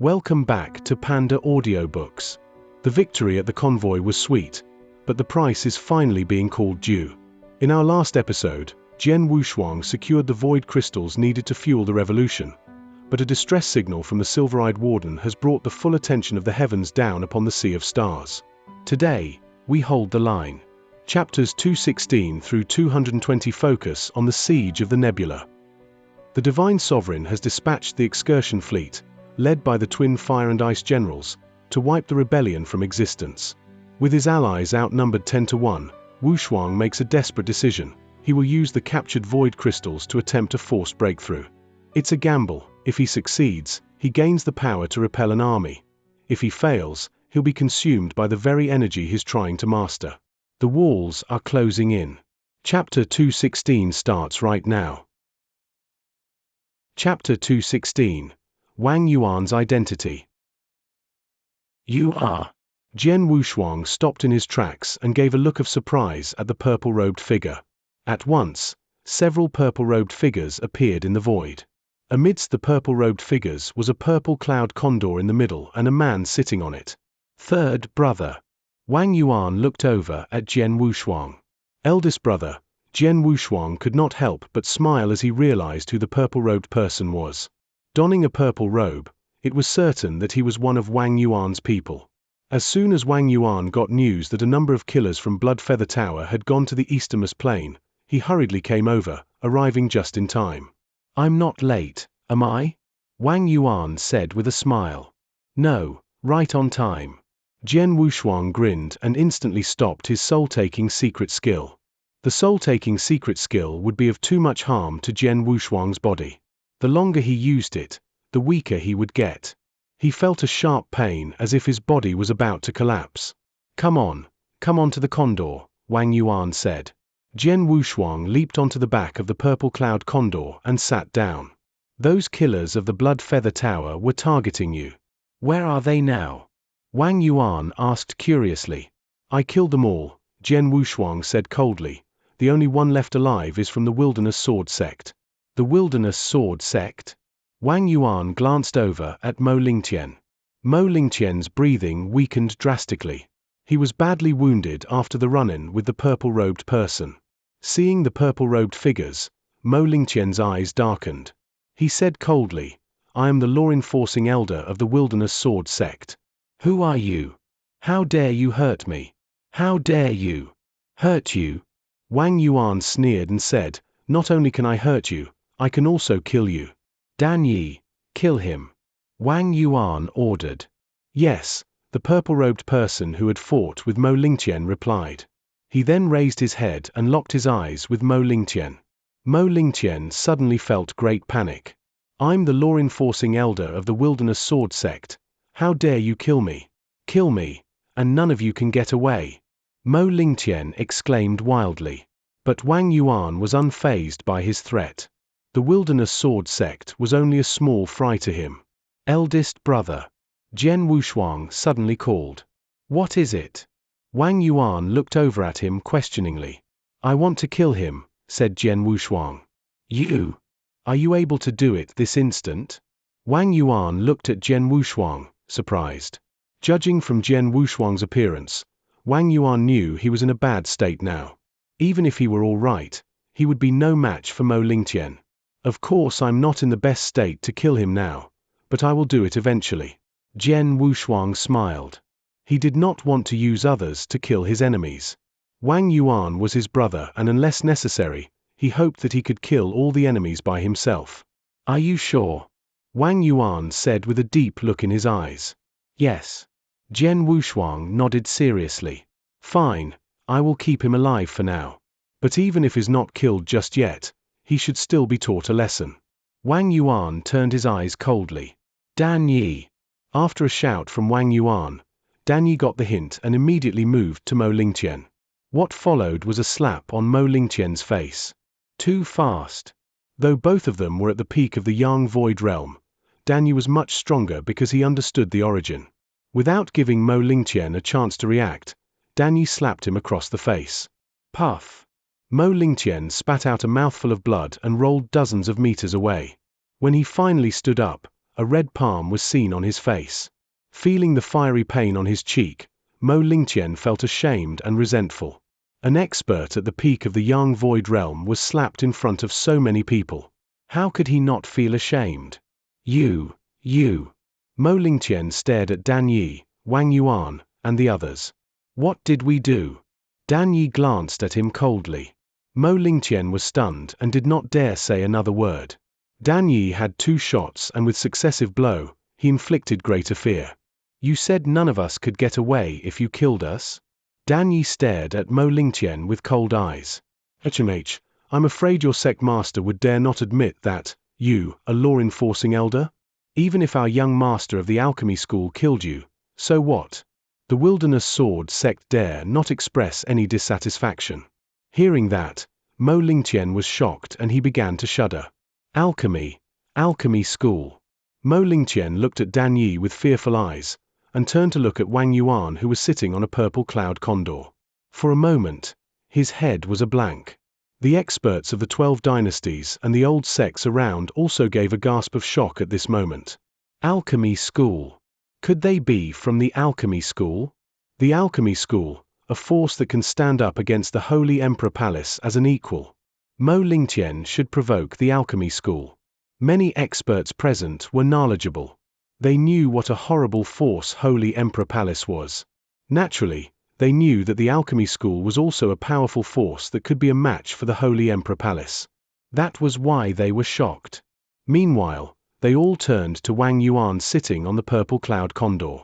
Welcome back to Panda Audiobooks. The victory at the convoy was sweet, but the price is finally being called due. In our last episode, Jian Wushuang secured the void crystals needed to fuel the revolution, but a distress signal from the silver-eyed warden has brought the full attention of the heavens down upon the sea of stars. Today, we hold the line. Chapters 216 through 220 focus on the siege of the Nebula. The Divine Sovereign has dispatched the Excursion fleet, led by the twin fire and ice generals, to wipe the rebellion from existence. With his allies outnumbered 10-1, Wushuang makes a desperate decision. He will use the captured void crystals to attempt a forced breakthrough. It's a gamble. If he succeeds, he gains the power to repel an army. If he fails, he'll be consumed by the very energy he's trying to master. The walls are closing in. Chapter 216 starts right now. Chapter 216. Wang Yuan's Identity. You are. Jian Wushuang stopped in his tracks and gave a look of surprise at the purple-robed figure. At once, several purple-robed figures appeared in the void. Amidst the purple-robed figures was a purple cloud condor in the middle and a man sitting on it. Third brother. Wang Yuan looked over at Jian Wushuang. Eldest brother, Jian Wushuang could not help but smile as he realized who the purple-robed person was. Donning a purple robe, it was certain that he was one of Wang Yuan's people. As soon as Wang Yuan got news that a number of killers from Blood Feather Tower had gone to the easternmost plain, he hurriedly came over, arriving just in time. "I'm not late, am I?" Wang Yuan said with a smile. "No, right on time." Jian Wushuang grinned and instantly stopped his soul-taking secret skill. The soul-taking secret skill would be of too much harm to Jian Wushuang's body. The longer he used it, the weaker he would get. He felt a sharp pain as if his body was about to collapse. Come on to the condor," Wang Yuan said. Jian Wushuang leaped onto the back of the purple cloud condor and sat down. "Those killers of the Blood Feather Tower were targeting you. Where are they now?" Wang Yuan asked curiously. "I killed them all," Jian Wushuang said coldly. "The only one left alive is from the Wilderness Sword Sect." The Wilderness Sword Sect? Wang Yuan glanced over at Mo Lingtian. Mo Lingtian's breathing weakened drastically. He was badly wounded after the run-in with the purple-robed person. Seeing the purple-robed figures, Mo Lingtian's eyes darkened. He said coldly, "I am the law-enforcing elder of the Wilderness Sword Sect. Who are you? How dare you hurt me? How dare you?" "Hurt you?" Wang Yuan sneered and said, "Not only can I hurt you, I can also kill you." "Dan Yi, kill him," Wang Yuan ordered. "Yes," the purple-robed person who had fought with Mo Lingtian replied. He then raised his head and locked his eyes with Mo Lingtian. Mo Lingtian suddenly felt great panic. "I'm the law-enforcing elder of the Wilderness Sword Sect. How dare you kill me? Kill me, and none of you can get away," Mo Lingtian exclaimed wildly. But Wang Yuan was unfazed by his threat. The Wilderness Sword Sect was only a small fry to him. "Eldest brother," Jian Wushuang suddenly called. "What is it?" Wang Yuan looked over at him questioningly. "I want to kill him," said Jian Wushuang. "You? Are you able to do it this instant?" Wang Yuan looked at Jian Wushuang, surprised. Judging from Jian Wushuang's appearance, Wang Yuan knew he was in a bad state now. Even if he were all right, he would be no match for Mo Lingtian. "Of course I'm not in the best state to kill him now, but I will do it eventually." Jian Wushuang smiled. He did not want to use others to kill his enemies. Wang Yuan was his brother, and unless necessary, he hoped that he could kill all the enemies by himself. "Are you sure?" Wang Yuan said with a deep look in his eyes. "Yes." Jian Wushuang nodded seriously. "Fine, I will keep him alive for now. But even if he's not killed just yet, he should still be taught a lesson." Wang Yuan turned his eyes coldly. "Dan Yi." After a shout from Wang Yuan, Dan Yi got the hint and immediately moved to Mo Lingtian. What followed was a slap on Mo Lingtian's face. Too fast. Though both of them were at the peak of the Yang Void Realm, Dan Yi was much stronger because he understood the origin. Without giving Mo Lingtian a chance to react, Dan Yi slapped him across the face. Puff. Mo Lingtian spat out a mouthful of blood and rolled dozens of meters away. When he finally stood up, a red palm was seen on his face. Feeling the fiery pain on his cheek, Mo Lingtian felt ashamed and resentful. An expert at the peak of the Yang Void Realm was slapped in front of so many people. How could he not feel ashamed? You. Mo Lingtian stared at Dan Yi, Wang Yuan, and the others. What did we do? Dan Yi glanced at him coldly. Mo Lingtian was stunned and did not dare say another word. Dan Yi had 2 shots and with successive blow, he inflicted greater fear. You said none of us could get away if you killed us? Dan Yi stared at Mo Lingtian with cold eyes. HMH, I'm afraid your sect master would dare not admit that, you, a law-enforcing elder? Even if our young master of the alchemy school killed you, so what? The Wilderness Sword sect dare not express any dissatisfaction. Hearing that, Mo Lingtian was shocked and he began to shudder. Alchemy school. Mo Lingtian looked at Dan Yi with fearful eyes, and turned to look at Wang Yuan who was sitting on a purple cloud condor. For a moment, his head was a blank. The experts of the 12 dynasties and the old sects around also gave a gasp of shock at this moment. Alchemy school. Could they be from the alchemy school? The alchemy school, a force that can stand up against the Holy Emperor Palace as an equal. Mo Lingtian should provoke the alchemy school. Many experts present were knowledgeable. They knew what a horrible force Holy Emperor Palace was. Naturally, they knew that the alchemy school was also a powerful force that could be a match for the Holy Emperor Palace. That was why they were shocked. Meanwhile, they all turned to Wang Yuan sitting on the purple cloud condor.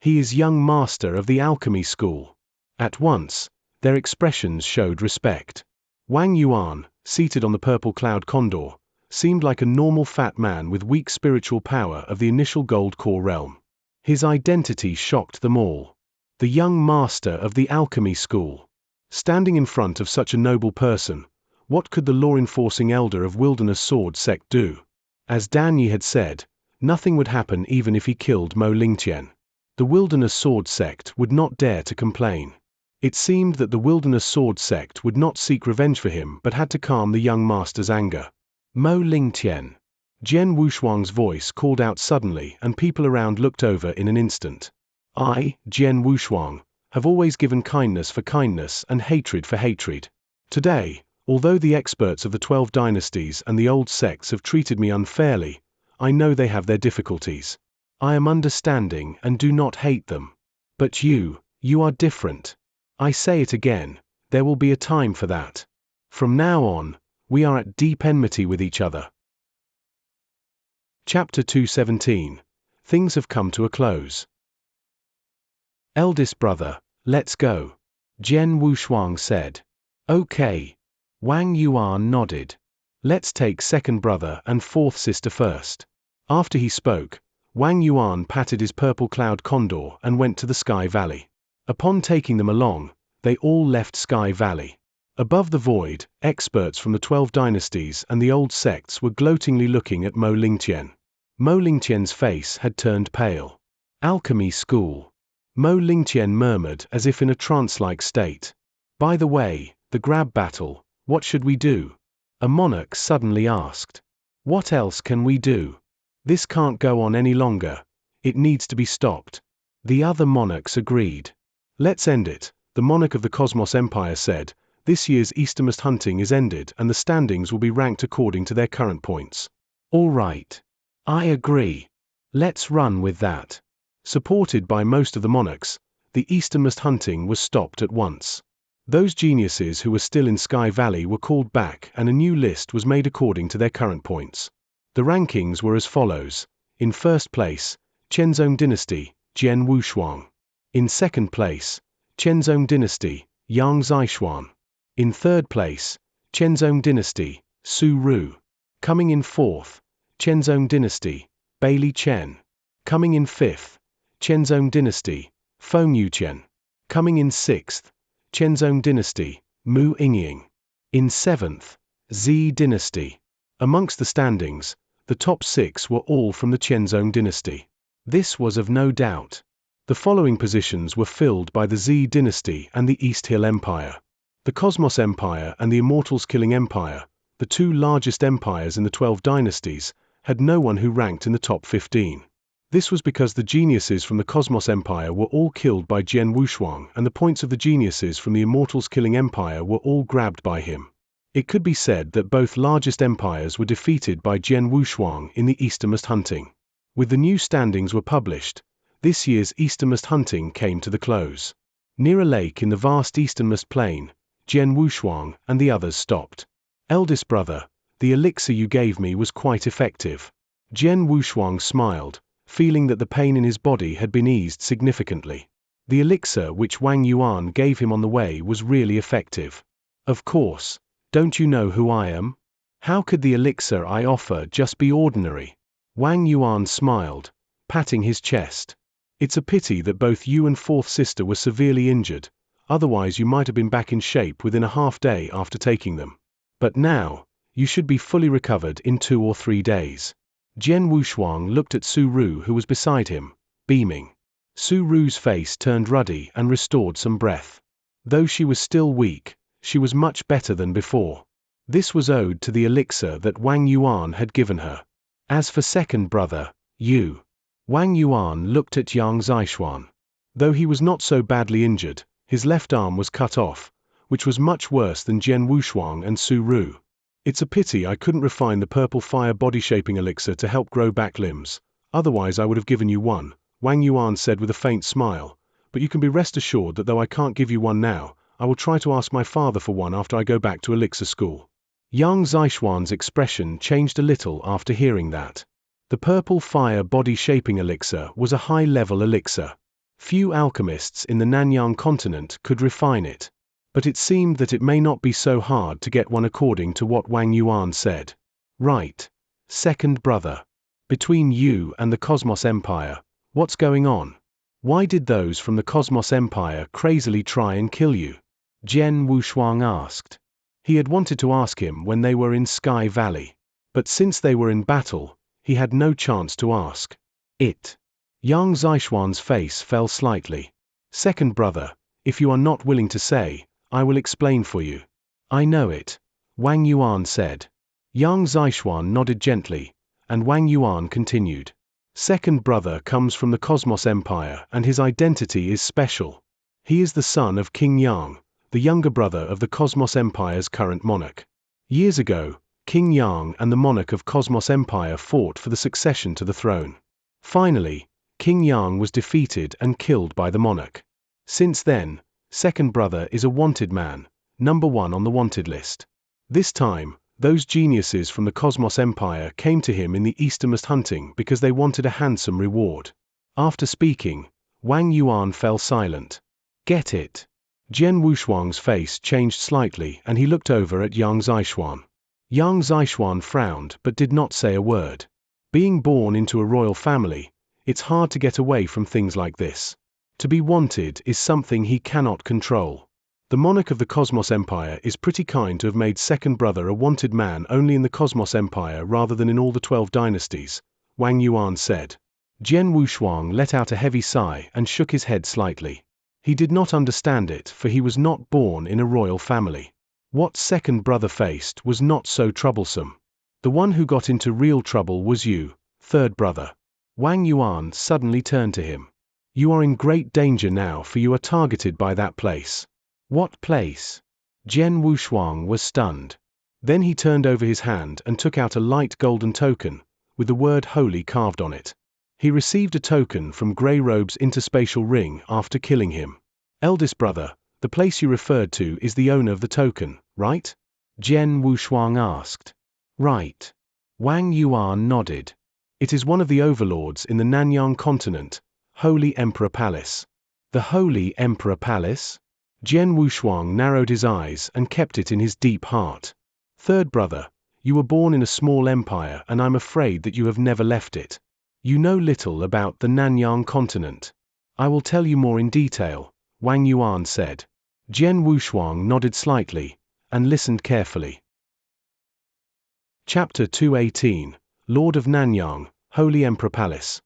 He is young master of the alchemy school. At once, their expressions showed respect. Wang Yuan, seated on the purple cloud condor, seemed like a normal fat man with weak spiritual power of the initial gold core realm. His identity shocked them all. The young master of the alchemy school. Standing in front of such a noble person, what could the law-enforcing elder of Wilderness Sword sect do? As Dan Yi had said, nothing would happen even if he killed Mo Lingtian. The Wilderness Sword sect would not dare to complain. It seemed that the Wilderness Sword sect would not seek revenge for him but had to calm the young master's anger. Mo Lingtian. Jian Wushuang's voice called out suddenly and people around looked over in an instant. I, Jian Wushuang, have always given kindness for kindness and hatred for hatred. Today, although the experts of the 12 dynasties and the old sects have treated me unfairly, I know they have their difficulties. I am understanding and do not hate them. But you are different. I say it again, there will be a time for that. From now on, we are at deep enmity with each other. Chapter 217. Things have come to a close. Eldest brother, let's go. Jian Wushuang said. Okay. Wang Yuan nodded. Let's take second brother and fourth sister first. After he spoke, Wang Yuan patted his purple cloud condor and went to the Sky Valley. Upon taking them along, they all left Sky Valley. Above the void, experts from the 12 dynasties and the old sects were gloatingly looking at Mo Lingtian. Mo Lingtian's face had turned pale. Alchemy school. Mo Lingtian murmured as if in a trance-like state. By the way, the grab battle, what should we do? A monarch suddenly asked. What else can we do? This can't go on any longer. It needs to be stopped. The other monarchs agreed. Let's end it, the monarch of the Cosmos Empire said. This year's Eastermost hunting is ended and the standings will be ranked according to their current points. All right. I agree. Let's run with that. Supported by most of the monarchs, the Eastermost hunting was stopped at once. Those geniuses who were still in Sky Valley were called back and a new list was made according to their current points. The rankings were as follows. In first place, Chenzong Dynasty, Jian Wushuang. In second place, Chenzong Dynasty, Yang Zishuan. In third place, Chenzong Dynasty, Su Ru. Coming in fourth, Chenzong Dynasty, Bailey Chen. Coming in fifth, Chenzong Dynasty, Feng Yuchen. Coming in sixth, Chenzong Dynasty, Mu Yingying. In seventh, Z Dynasty. Amongst the standings, the top 6 were all from the Chenzong Dynasty. This was of no doubt. The following positions were filled by the Z Dynasty and the East Hill Empire. The Cosmos Empire and the Immortals Killing Empire, the 2 largest empires in the 12 dynasties, had no one who ranked in the top 15. This was because the geniuses from the Cosmos Empire were all killed by Jian Wushuang, and the points of the geniuses from the Immortals killing Empire were all grabbed by him. It could be said that both largest empires were defeated by Jian Wushuang in the Eastermost hunting. With the new standings were published, this year's Eastermost hunting came to the close. Near a lake in the vast Easternmost plain, Jian Wushuang and the others stopped. Eldest brother, the elixir you gave me was quite effective. Jian Wushuang smiled, feeling that the pain in his body had been eased significantly. The elixir which Wang Yuan gave him on the way was really effective. Of course, don't you know who I am? How could the elixir I offer just be ordinary? Wang Yuan smiled, patting his chest. It's a pity that both you and fourth sister were severely injured, otherwise you might have been back in shape within a half day after taking them. But now, you should be fully recovered in 2 or 3 days. Jian Wushuang looked at Su Ru, who was beside him, beaming. Su Ru's face turned ruddy and restored some breath. Though she was still weak, she was much better than before. This was owed to the elixir that Wang Yuan had given her. As for second brother, you. Wang Yuan looked at Xianxia. Though he was not so badly injured, his left arm was cut off, which was much worse than Jian Wushuang and Su Ru. It's a pity I couldn't refine the purple fire body shaping elixir to help grow back limbs, otherwise I would have given you one, Wang Yuan said with a faint smile, but you can be rest assured that though I can't give you one now, I will try to ask my father for one after I go back to elixir school. Yang Zishuan's expression changed a little after hearing that. The purple fire body shaping elixir was a high-level elixir. Few alchemists in the Nanyang continent could refine it. But it seemed that it may not be so hard to get one according to what Wang Yuan said. Right. Second brother. Between you and the Cosmos Empire, what's going on? Why did those from the Cosmos Empire crazily try and kill you? Jian Wushuang asked. He had wanted to ask him when they were in Sky Valley. But since they were in battle, he had no chance to ask. It. Yang Zishuan's face fell slightly. Second brother, if you are not willing to say, I will explain for you. I know it, Wang Yuan said. Yang Zishuan nodded gently, and Wang Yuan continued. Second brother comes from the Cosmos Empire and his identity is special. He is the son of King Yang, the younger brother of the Cosmos Empire's current monarch. Years ago, King Yang and the monarch of Cosmos Empire fought for the succession to the throne. Finally, King Yang was defeated and killed by the monarch. Since then, second brother is a wanted man, number 1 on the wanted list. This time, those geniuses from the Cosmos Empire came to him in the Eastermost hunting because they wanted a handsome reward. After speaking, Wang Yuan fell silent. Get it? Jian Wushuang's face changed slightly and he looked over at Yang Zishuan. Yang Zishuan frowned but did not say a word. Being born into a royal family, it's hard to get away from things like this. To be wanted is something he cannot control. The monarch of the Cosmos Empire is pretty kind to have made second brother a wanted man only in the Cosmos Empire rather than in all the 12 dynasties, Wang Yuan said. Jian Wushuang let out a heavy sigh and shook his head slightly. He did not understand it for he was not born in a royal family. What second brother faced was not so troublesome. The one who got into real trouble was you, third brother. Wang Yuan suddenly turned to him. You are in great danger now for you are targeted by that place. What place? Jian Wushuang was stunned. Then he turned over his hand and took out a light golden token, with the word holy carved on it. He received a token from Grey Robe's interspatial ring after killing him. Eldest brother, the place you referred to is the owner of the token, right? Jian Wushuang asked. Right. Wang Yuan nodded. It is one of the overlords in the Nanyang continent, Holy Emperor Palace. The Holy Emperor Palace? Jian Wushuang narrowed his eyes and kept it in his deep heart. Third brother, you were born in a small empire and I'm afraid that you have never left it. You know little about the Nanyang continent. I will tell you more in detail, Wang Yuan said. Jian Wushuang nodded slightly, and listened carefully. Chapter 218, Lord of Nanyang, Holy Emperor Palace.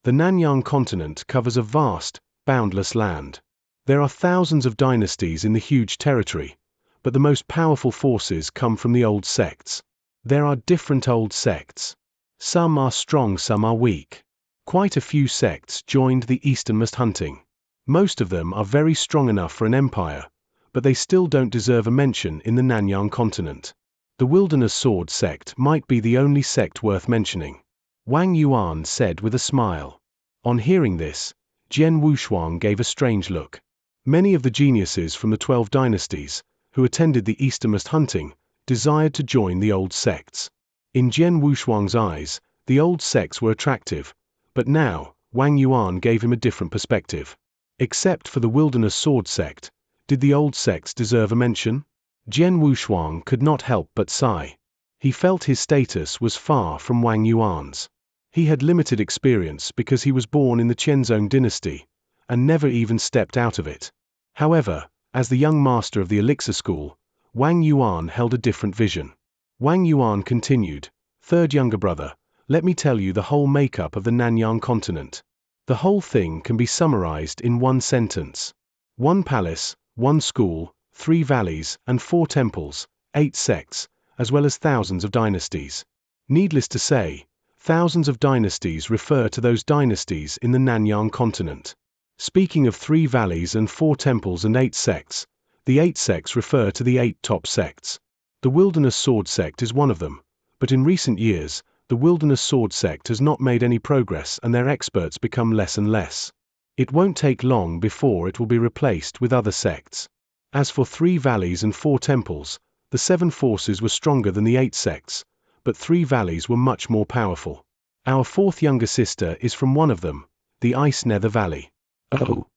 The Nanyang continent covers a vast, boundless land. There are thousands of dynasties in the huge territory, but the most powerful forces come from the old sects. There are different old sects. Some are strong, some are weak. Quite a few sects joined the easternmost hunting. Most of them are very strong enough for an empire, but they still don't deserve a mention in the Nanyang continent. The Wilderness Sword sect might be the only sect worth mentioning, Wang Yuan said with a smile. On hearing this, Jian Wushuang gave a strange look. Many of the geniuses from the 12 dynasties, who attended the easternmost hunting, desired to join the old sects. In Jian Wushuang's eyes, the old sects were attractive, but now, Wang Yuan gave him a different perspective. Except for the Wilderness Sword sect, did the old sects deserve a mention? Jian Wushuang could not help but sigh. He felt his status was far from Wang Yuan's. He had limited experience because he was born in the Qianzong dynasty, and never even stepped out of it. However, as the young master of the elixir school, Wang Yuan held a different vision. Wang Yuan continued, "Third younger brother, let me tell you the whole makeup of the Nanyang continent. The whole thing can be summarized in one sentence. 1 palace, 1 school, 3 valleys, and 4 temples, 8 sects, as well as thousands of dynasties. Needless to say, thousands of dynasties refer to those dynasties in the Nanyang continent. Speaking of 3 valleys and 4 temples and 8 sects, the 8 sects refer to the 8 top sects. The Wilderness Sword sect is one of them, but in recent years, the Wilderness Sword sect has not made any progress and their experts become less and less. It won't take long before it will be replaced with other sects. As for 3 valleys and 4 temples, the 7 forces were stronger than the 8 sects, but 3 valleys were much more powerful. Our 4th younger sister is from one of them, the Ice Nether Valley." Oh!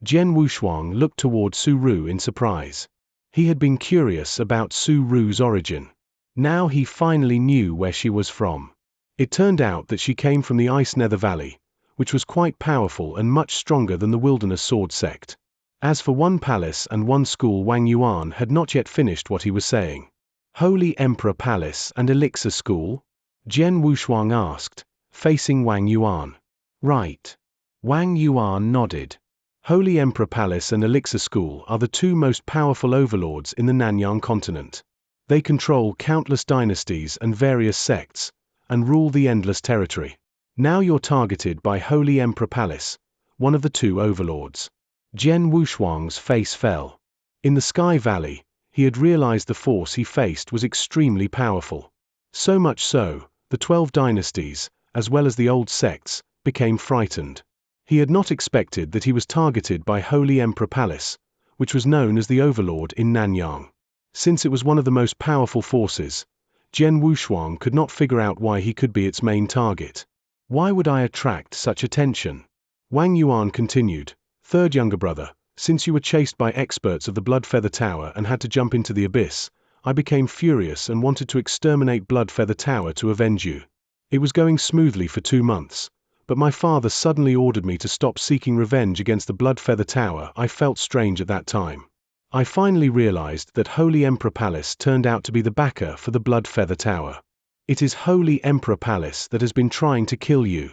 Jian Wushuang looked toward Su Ru in surprise. He had been curious about Su Ru's origin. Now he finally knew where she was from. It turned out that she came from the Ice Nether Valley, which was quite powerful and much stronger than the Wilderness Sword sect. As for 1 palace and 1 school, Wang Yuan had not yet finished what he was saying. "Holy Emperor Palace and Elixir School?" Jian Wushuang asked, facing Wang Yuan. "Right." Wang Yuan nodded. Holy Emperor Palace and Elixir School are the 2 most powerful overlords in the Nanyang continent. They control countless dynasties and various sects, and rule the endless territory. Now you're targeted by Holy Emperor Palace, one of the 2 overlords. Jian Wushuang's face fell. In the Sky Valley, he had realized the force he faced was extremely powerful. So much so, the 12 dynasties, as well as the old sects, became frightened. He had not expected that he was targeted by Holy Emperor Palace, which was known as the Overlord in Nanyang. Since it was one of the most powerful forces, Jian Wushuang could not figure out why he could be its main target. Why would I attract such attention? Wang Yuan continued, "Third younger brother, since you were chased by experts of the Blood Feather Tower and had to jump into the abyss, I became furious and wanted to exterminate Blood Feather Tower to avenge you. It was going smoothly for 2 months, but my father suddenly ordered me to stop seeking revenge against the Blood Feather Tower. I felt strange at that time. I finally realized that Holy Emperor Palace turned out to be the backer for the Blood Feather Tower. It is Holy Emperor Palace that has been trying to kill you."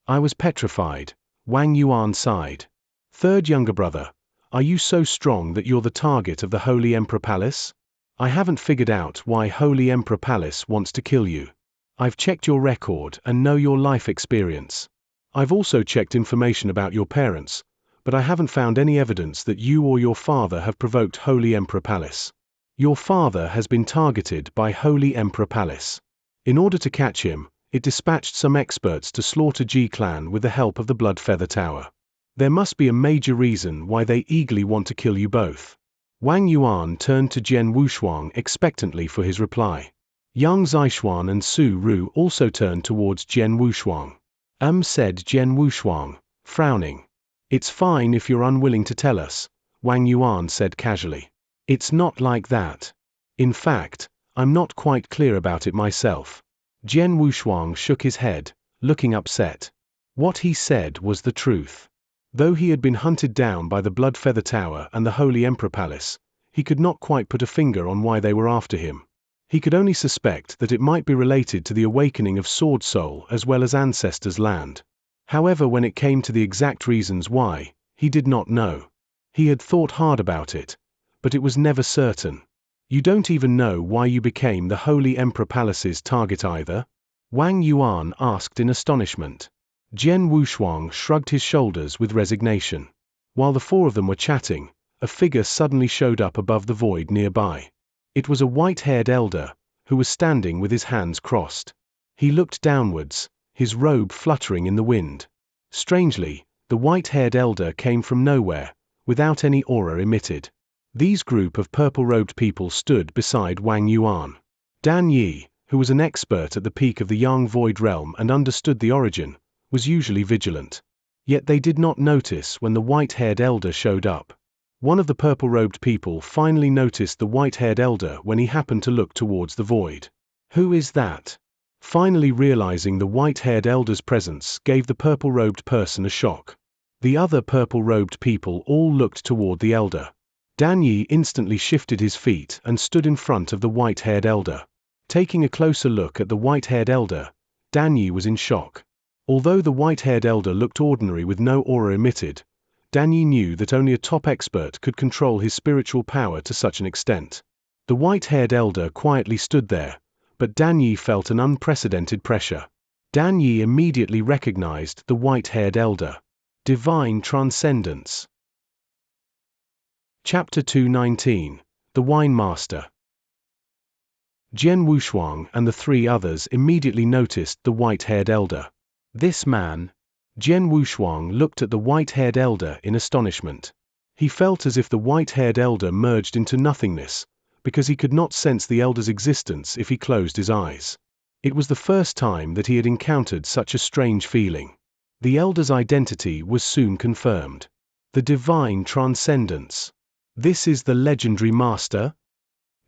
I was petrified. Wang Yuan sighed. "Third younger brother, are you so strong that you're the target of the Holy Emperor Palace? I haven't figured out why Holy Emperor Palace wants to kill you. I've checked your record and know your life experience. I've also checked information about your parents, but I haven't found any evidence that you or your father have provoked Holy Emperor Palace. Your father has been targeted by Holy Emperor Palace. In order to catch him, it dispatched some experts to slaughter Ji clan with the help of the Blood Feather Tower. There must be a major reason why they eagerly want to kill you both." Wang Yuan turned to Jian Wushuang expectantly for his reply. Yang Zishuan and Su Ru also turned towards Jian Wushuang. Said Jian Wushuang, frowning. "It's fine if you're unwilling to tell us," Wang Yuan said casually. "It's not like that. In fact, I'm not quite clear about it myself." Jian Wushuang shook his head, looking upset. What he said was the truth. Though he had been hunted down by the Blood Feather Tower and the Holy Emperor Palace, he could not quite put a finger on why they were after him. He could only suspect that it might be related to the awakening of Sword Soul as well as Ancestors' Land. However, when it came to the exact reasons why, he did not know. He had thought hard about it, but it was never certain. You don't even know why you became the Holy Emperor Palace's target either? Wang Yuan asked in astonishment. Jian Wushuang shrugged his shoulders with resignation. While the four of them were chatting, a figure suddenly showed up above the void nearby. It was a white-haired elder, who was standing with his hands crossed. He looked downwards, his robe fluttering in the wind. Strangely, the white-haired elder came from nowhere, without any aura emitted. These group of purple-robed people stood beside Wang Yuan. Dan Yi, who was an expert at the peak of the Yang Void realm and understood the origin, was usually vigilant. Yet they did not notice when the white-haired elder showed up. One of the purple-robed people finally noticed the white-haired elder when he happened to look towards the void. Who is that? Finally realizing the white-haired elder's presence gave the purple-robed person a shock. The other purple-robed people all looked toward the elder. Dan Yi instantly shifted his feet and stood in front of the white-haired elder. Taking a closer look at the white-haired elder, Dan Yi was in shock. Although the white-haired elder looked ordinary with no aura emitted, Dan Yi knew that only a top expert could control his spiritual power to such an extent. The white-haired elder quietly stood there, but Dan Yi felt an unprecedented pressure. Dan Yi immediately recognized the white-haired elder. Divine Transcendence. Chapter 219. The Wine Master. Jian Wushuang and the three others immediately noticed the white-haired elder. This man. Jian Wushuang looked at the white-haired elder in astonishment. He felt as if the white-haired elder merged into nothingness, because he could not sense the elder's existence if he closed his eyes. It was the first time that he had encountered such a strange feeling. The elder's identity was soon confirmed. The Divine Transcendence. This is the legendary master?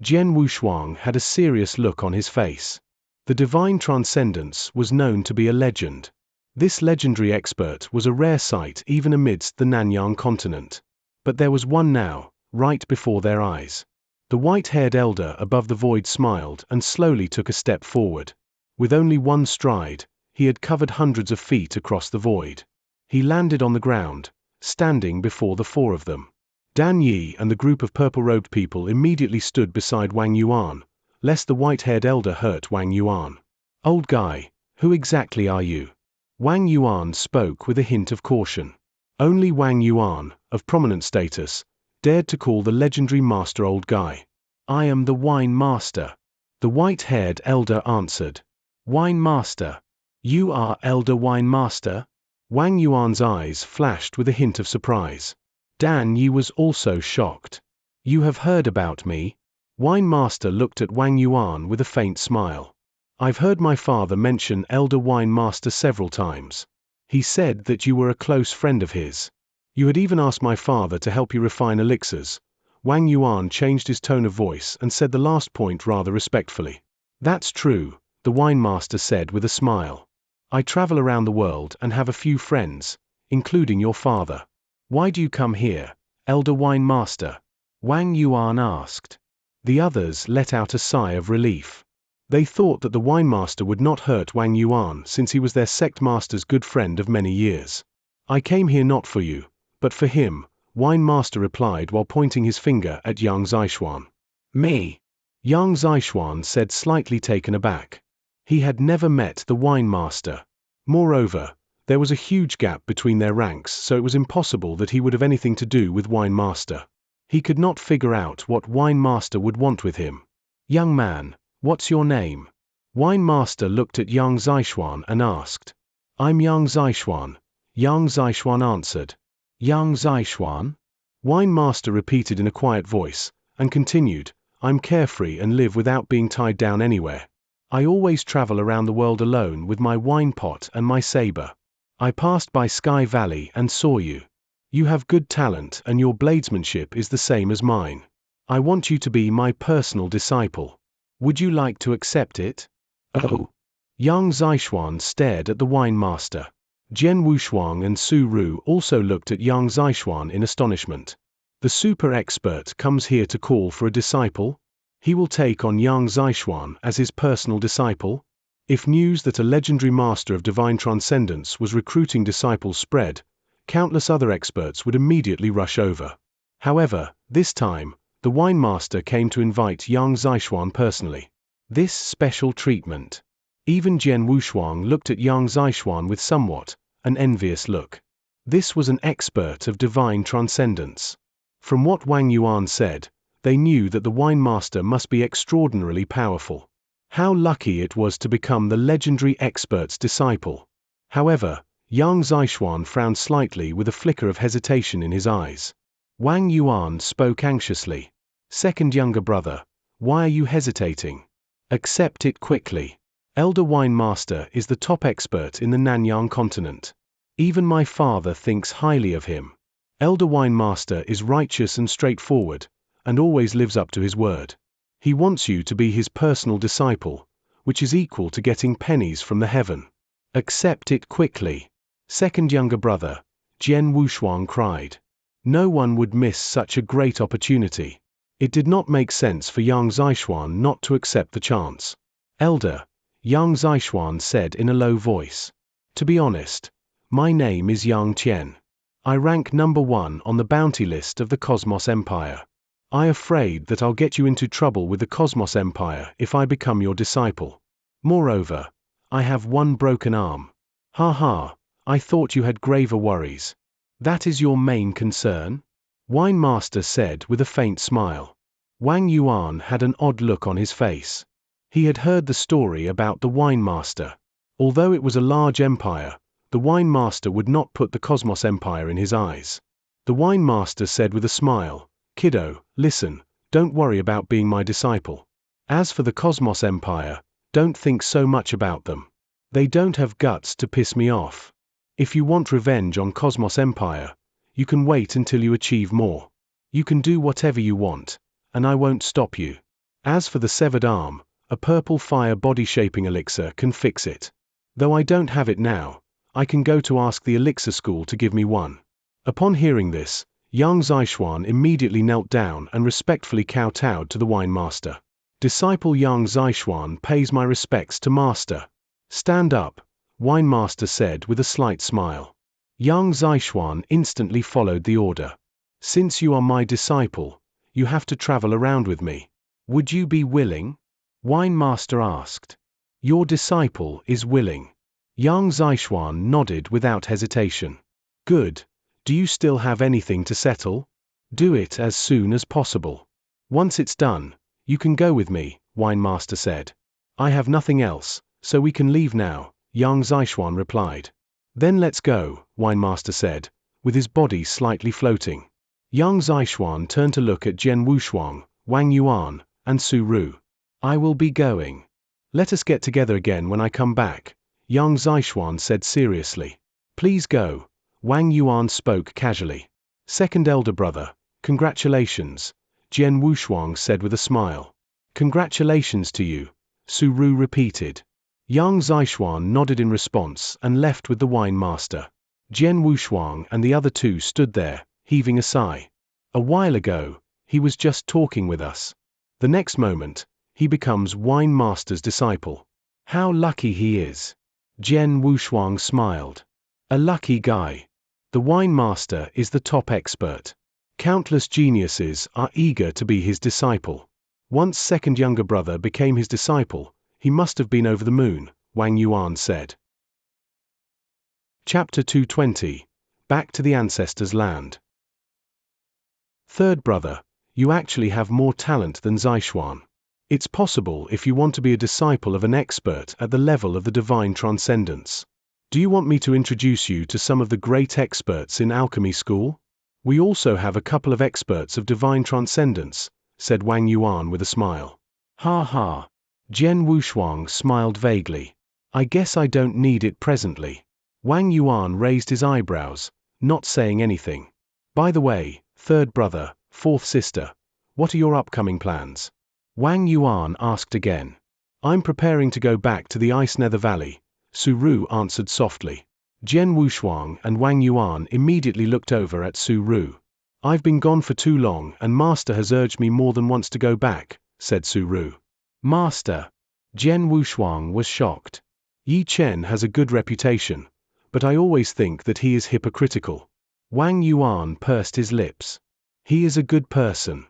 Jian Wushuang had a serious look on his face. The Divine Transcendence was known to be a legend. This legendary expert was a rare sight even amidst the Nanyang continent. But there was one now, right before their eyes. The white-haired elder above the void smiled and slowly took a step forward. With only one stride, he had covered hundreds of feet across the void. He landed on the ground, standing before the four of them. Dan Yi and the group of purple-robed people immediately stood beside Wang Yuan, lest the white-haired elder hurt Wang Yuan. Old guy, who exactly are you? Wang Yuan spoke with a hint of caution. Only Wang Yuan, of prominent status, dared to call the legendary master old guy. I am the wine master. The white-haired elder answered. Wine master? You are elder wine master? Wang Yuan's eyes flashed with a hint of surprise. Dan Yi was also shocked. You have heard about me? Wine master looked at Wang Yuan with a faint smile. I've heard my father mention elder wine master several times. He said that you were a close friend of his. You had even asked my father to help you refine elixirs. Wang Yuan changed his tone of voice and said the last point rather respectfully. That's true, the wine master said with a smile. I travel around the world and have a few friends, including your father. Why do you come here, elder wine master? Wang Yuan asked. The others let out a sigh of relief. They thought that the wine master would not hurt Wang Yuan since he was their sect master's good friend of many years. I came here not for you, but for him, wine master replied while pointing his finger at Yang Zixuan. Me? Yang Zixuan said, slightly taken aback. He had never met the wine master. Moreover, there was a huge gap between their ranks, so it was impossible that he would have anything to do with wine master. He could not figure out what wine master would want with him. Young man, what's your name? Wine master looked at Yang Zixuan and asked. I'm Yang Zixuan. Yang Zixuan answered. Yang Zixuan? Wine master repeated in a quiet voice, and continued, I'm carefree and live without being tied down anywhere. I always travel around the world alone with my wine pot and my saber. I passed by Sky Valley and saw you. You have good talent and your bladesmanship is the same as mine. I want you to be my personal disciple. Would you like to accept it? Oh. Yang Zixuan stared at the wine master. Jian Wushuang and Su Ru also looked at Yang Zixuan in astonishment. The super expert comes here to call for a disciple? He will take on Yang Zixuan as his personal disciple? If news that a legendary master of divine transcendence was recruiting disciples spread, countless other experts would immediately rush over. However, this time, the The wine master came to invite Yang Zishuan personally. This special treatment. Even Jian Wushuang looked at Yang Zishuan with somewhat an envious look. This was an expert of divine transcendence. From what Wang Yuan said, they knew that the wine master must be extraordinarily powerful. How lucky it was to become the legendary expert's disciple. However, Yang Zishuan frowned slightly with a flicker of hesitation in his eyes. Wang Yuan spoke anxiously. Second younger brother, why are you hesitating? Accept it quickly. Elder Wine Master is the top expert in the Nanyang continent. Even my father thinks highly of him. Elder Wine Master is righteous and straightforward, and always lives up to his word. He wants you to be his personal disciple, which is equal to getting pennies from the heaven. Accept it quickly. Second younger brother, Jian Wushuang cried. No one would miss such a great opportunity. It did not make sense for Yang Zishuan not to accept the chance. Elder, Yang Zishuan said in a low voice. To be honest, my name is Yang Qian. I rank number 1 on the bounty list of the Cosmos Empire. I'm afraid that I'll get you into trouble with the Cosmos Empire if I become your disciple. Moreover, I have one broken arm. Ha ha, I thought you had graver worries. That is your main concern? Wine Master said with a faint smile. Wang Yuan had an odd look on his face. He had heard the story about the Wine Master. Although it was a large empire, the Wine Master would not put the Cosmos Empire in his eyes. The Wine Master said with a smile, Kiddo, listen, don't worry about being my disciple. As for the Cosmos Empire, don't think so much about them. They don't have guts to piss me off. If you want revenge on Cosmos Empire, you can wait until you achieve more. You can do whatever you want, and I won't stop you. As for the severed arm, a purple fire body-shaping elixir can fix it. Though I don't have it now, I can go to ask the elixir school to give me one. Upon hearing this, Yang Zishuan immediately knelt down and respectfully kowtowed to the wine master. Disciple Yang Zishuan pays my respects to master. Stand up, wine master said with a slight smile. Yang Zishuan instantly followed the order. Since you are my disciple, you have to travel around with me. Would you be willing? Wine master asked. Your disciple is willing. Yang Zishuan nodded without hesitation. Good. Do you still have anything to settle? Do it as soon as possible. Once it's done, you can go with me, Wine Master said. I have nothing else, so we can leave now, Yang Zishuan replied. Then let's go, Wine Master said, with his body slightly floating. Yang Zishuan turned to look at Jian Wushuang, Wang Yuan, and Su Ru. I will be going. Let us get together again when I come back, Yang Zishuan said seriously. Please go, Wang Yuan spoke casually. Second elder brother, congratulations, Jian Wushuang said with a smile. Congratulations to you, Su Ru repeated. Yang Zishuan nodded in response and left with the wine master. Jian Wushuang and the other two stood there, heaving a sigh. A while ago, he was just talking with us. The next moment, he becomes wine master's disciple. How lucky he is. Jian Wushuang smiled. A lucky guy. The wine master is the top expert. Countless geniuses are eager to be his disciple. Once second younger brother became his disciple, he must have been over the moon, Wang Yuan said. Chapter 220. Back to the ancestors' land. Third brother, you actually have more talent than Zishuan. It's possible if you want to be a disciple of an expert at the level of the divine transcendence. Do you want me to introduce you to some of the great experts in alchemy school? We also have a couple of experts of divine transcendence, said Wang Yuan with a smile. Ha ha. Jian Wushuang smiled vaguely. I guess I don't need it presently. Wang Yuan raised his eyebrows, not saying anything. By the way, third brother, fourth sister, what are your upcoming plans? Wang Yuan asked again. I'm preparing to go back to the Ice Nether Valley, Su Ru answered softly. Jian Wushuang and Wang Yuan immediately looked over at Su Ru. I've been gone for too long and Master has urged me more than once to go back, said Su Ru. Master. Jian Wushuang was shocked. Yi Chen has a good reputation, but I always think that he is hypocritical. Wang Yuan pursed his lips. He is a good person.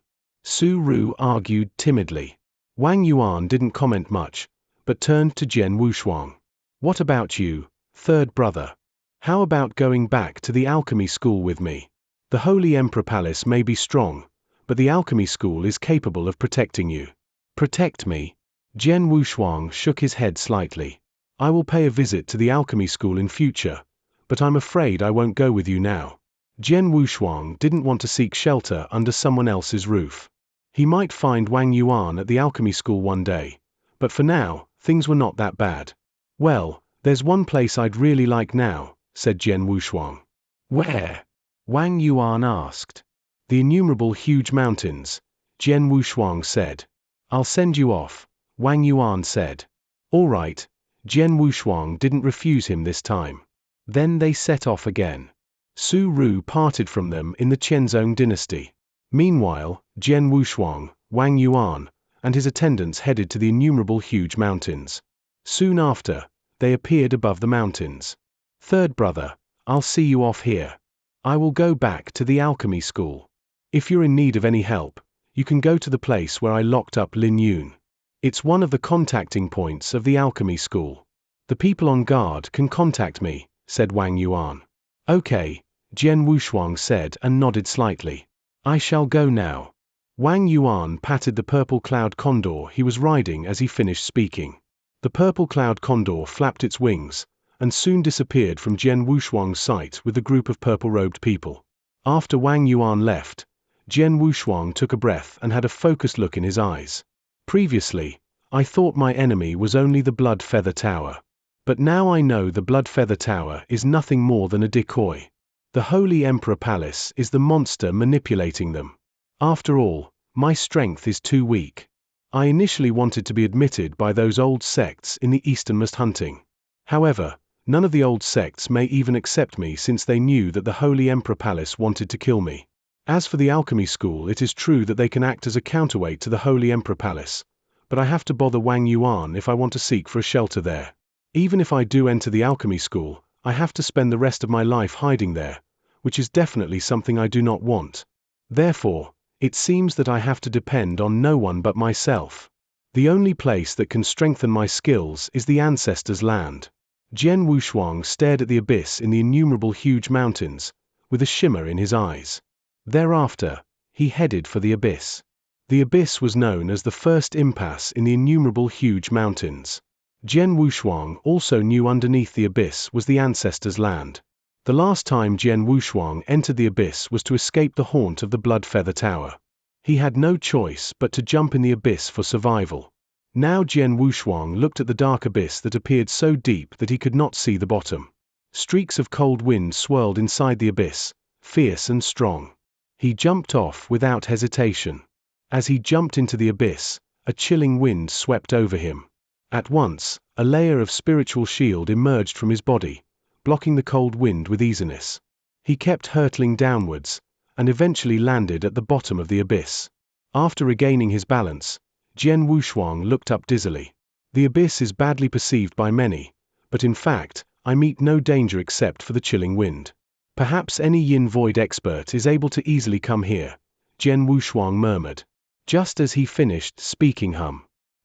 Su Ru argued timidly. Wang Yuan didn't comment much, but turned to Jian Wushuang. What about you, third brother? How about going back to the alchemy school with me? The Holy Emperor Palace may be strong, but the alchemy school is capable of protecting you. Protect me? Jian Wushuang shook his head slightly. I will pay a visit to the alchemy school in future, but I'm afraid I won't go with you now. Jian Wushuang didn't want to seek shelter under someone else's roof. He might find Wang Yuan at the alchemy school one day, but for now, things were not that bad. Well, there's one place I'd really like now, said Jian Wushuang. Where? Wang Yuan asked. The innumerable huge mountains, Jian Wushuang said. I'll send you off, Wang Yuan said. All right, Jian Wushuang didn't refuse him this time. Then they set off again. Su Ru parted from them in the Qianzong dynasty. Meanwhile, Jian Wushuang, Wang Yuan, and his attendants headed to the innumerable huge mountains. Soon after, they appeared above the mountains. Third brother, I'll see you off here. I will go back to the alchemy school. If you're in need of any help, you can go to the place where I locked up Lin Yun. It's one of the contacting points of the alchemy school. The people on guard can contact me, said Wang Yuan. Okay, Jian Wushuang said and nodded slightly. I shall go now. Wang Yuan patted the purple cloud condor he was riding as he finished speaking. The purple cloud condor flapped its wings, and soon disappeared from Jian Wushuang's sight with the group of purple-robed people. After Wang Yuan left, Jian Wushuang took a breath and had a focused look in his eyes. Previously, I thought my enemy was only the Blood Feather Tower. But now I know the Blood Feather Tower is nothing more than a decoy. The Holy Emperor Palace is the monster manipulating them. After all, my strength is too weak. I initially wanted to be admitted by those old sects in the easternmost hunting. However, none of the old sects may even accept me since they knew that the Holy Emperor Palace wanted to kill me. As for the alchemy school, it is true that they can act as a counterweight to the Holy Emperor Palace, but I have to bother Wang Yuan if I want to seek for a shelter there. Even if I do enter the alchemy school, I have to spend the rest of my life hiding there, which is definitely something I do not want. Therefore, it seems that I have to depend on no one but myself. The only place that can strengthen my skills is the ancestors' land. Jian Wushuang stared at the abyss in the innumerable huge mountains, with a shimmer in his eyes. Thereafter, he headed for the abyss. The abyss was known as the first impasse in the innumerable huge mountains. Jian Wushuang also knew underneath the abyss was the ancestors' land. The last time Jian Wushuang entered the abyss was to escape the haunt of the Blood Feather Tower. He had no choice but to jump in the abyss for survival. Now Jian Wushuang looked at the dark abyss that appeared so deep that he could not see the bottom. Streaks of cold wind swirled inside the abyss, fierce and strong. He jumped off without hesitation. As he jumped into the abyss, a chilling wind swept over him. At once, a layer of spiritual shield emerged from his body, blocking the cold wind with easiness. He kept hurtling downwards, and eventually landed at the bottom of the abyss. After regaining his balance, Jian Wushuang looked up dizzily. The abyss is badly perceived by many, but in fact, I meet no danger except for the chilling wind. Perhaps any Yin Void expert is able to easily come here, Jian Wushuang murmured. Just as he finished speaking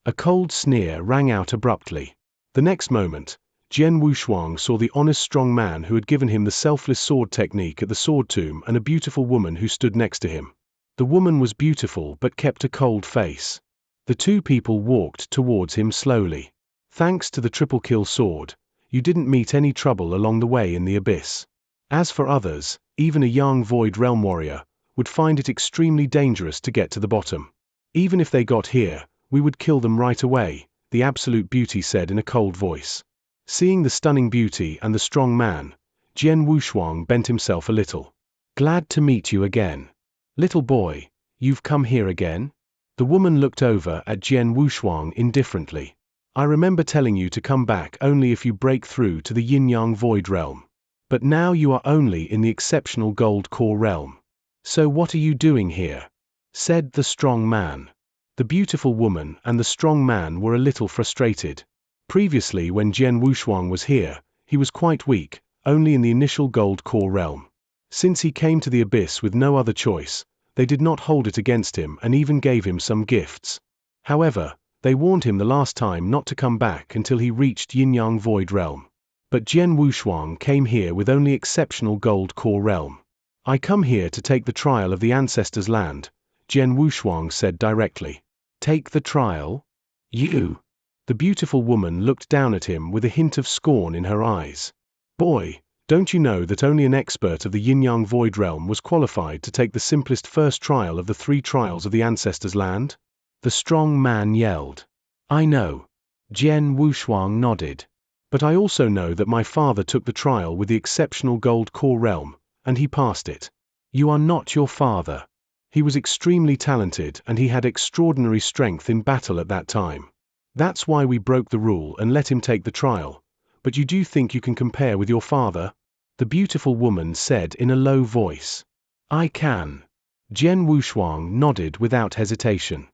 a cold sneer rang out abruptly. The next moment, Jian Wushuang saw the honest strong man who had given him the selfless sword technique at the sword tomb and a beautiful woman who stood next to him. The woman was beautiful but kept a cold face. The two people walked towards him slowly. Thanks to the triple kill sword, you didn't meet any trouble along the way in the abyss. As for others, even a young Void Realm warrior would find it extremely dangerous to get to the bottom. Even if they got here, we would kill them right away, the Absolute Beauty said in a cold voice. Seeing the stunning beauty and the strong man, Jian Wushuang bent himself a little. Glad to meet you again. Little boy, you've come here again? The woman looked over at Jian Wushuang indifferently. I remember telling you to come back only if you break through to the Yin-Yang Void Realm. But now you are only in the exceptional Gold Core Realm. So what are you doing here? Said the strong man. The beautiful woman and the strong man were a little frustrated. Previously when Jian Wushuang was here, he was quite weak, only in the initial Gold Core Realm. Since he came to the abyss with no other choice, They did not hold it against him and even gave him some gifts. However, they warned him the last time not to come back until he reached Yin-Yang Void Realm. But Jian Wushuang came here with only exceptional gold core realm. I come here to take the trial of the ancestors' land, Jian Wushuang said directly. Take the trial? You? The beautiful woman looked down at him with a hint of scorn in her eyes. Boy, don't you know that only an expert of the Yin-Yang Void Realm was qualified to take the simplest first trial of the 3 trials of the ancestors' land? The strong man yelled. I know. Jian Wushuang nodded. But I also know that my father took the trial with the exceptional gold core realm, and he passed it. You are not your father. He was extremely talented and he had extraordinary strength in battle at that time. That's why we broke the rule and let him take the trial. But you do think you can compare with your father? The beautiful woman said in a low voice. I can. Jian Wushuang nodded without hesitation.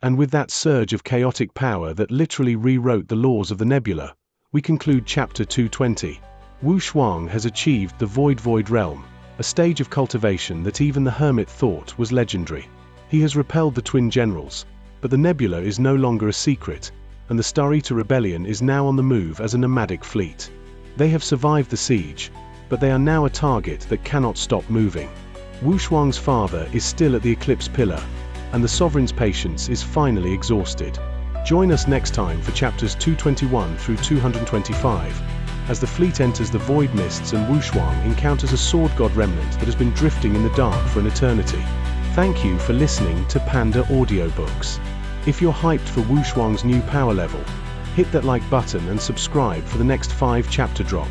And with that surge of chaotic power that literally rewrote the laws of the Nebula, we conclude chapter 220. Wushuang has achieved the Void Realm, a stage of cultivation that even the hermit thought was legendary. He has repelled the twin generals, but the Nebula is no longer a secret, and the Star Eater Rebellion is now on the move as a nomadic fleet. They have survived the siege, but they are now a target that cannot stop moving. Wushuang's father is still at the Eclipse Pillar, and the Sovereign's patience is finally exhausted. Join us next time for chapters 221 through 225, as the fleet enters the Void Mists and Wushuang encounters a sword god remnant that has been drifting in the dark for an eternity. Thank you for listening to Panda Audiobooks. If you're hyped for Wushuang's new power level, hit that like button and subscribe for the next 5 chapter drop.